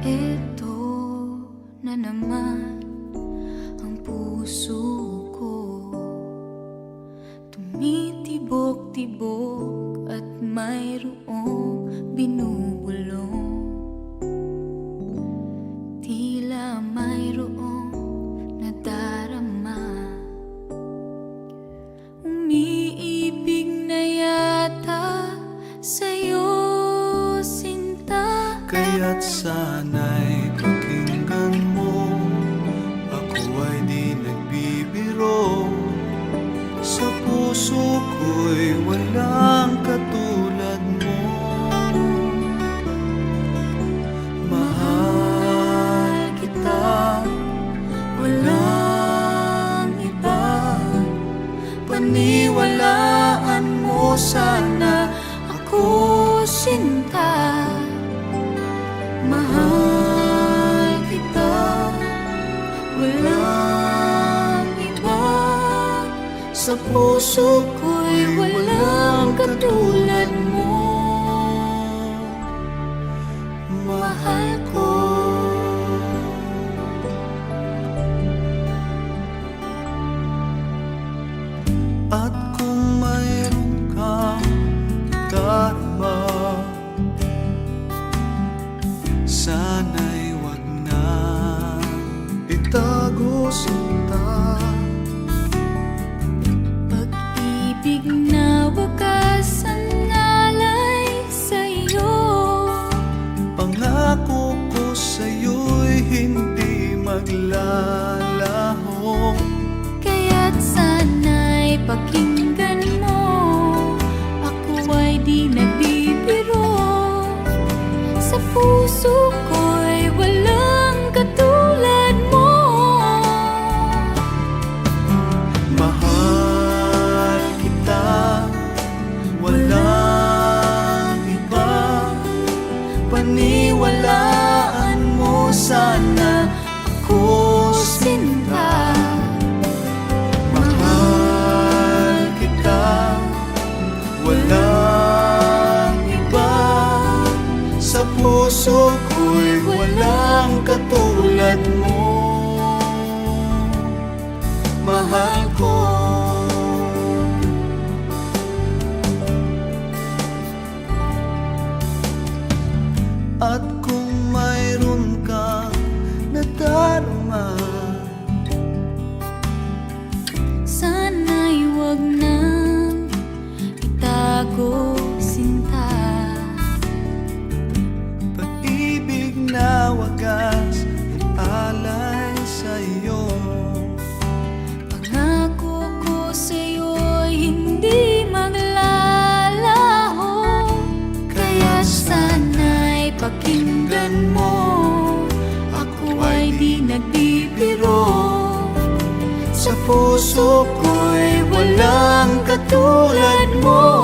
Ito na naman ang puso ko, tumitibok-tibok at mayroong binubulong. Tila mayroong nadarama, umiibig na yata sa'yo, sinta. Kaya't sana'y pakinggan mo, ako ay di nagbibiro. Sa puso ko'y walang katulad mo. Mahal kita, walang iba. Paniwalaan mo sana ako, sinta. Mahal kita, walang iba. Sa puso ko'y walang katulad mo. Mahal ko. At kung mayroon kang karma, sana'y wag na itago, sinta. Pag-ibig na wakas ang alay sa'yo, Pangako ko sa'yo'y hindi maglalaho. kaya't sana'y pakinggan mo, ako ay di nagbibiro. Sa puso ko'y walang katulad mo. Mahal kita, walang iba. Paniwalaan mo sana ako, sinta. Mahal kita, walang iba. Sa puso ko'y walang katulad mo. Mahal ko. At kung mayroon kang nadarama, Sana'y wag nang itago, sinta. pag-ibig na wagas at alay sa'yo. Pangako ko sa'yo'y hindi maglalaho, kaya sana'y pakinggan mo, ako ay di nagbibiro. Sa puso ko'y walang katulad mo.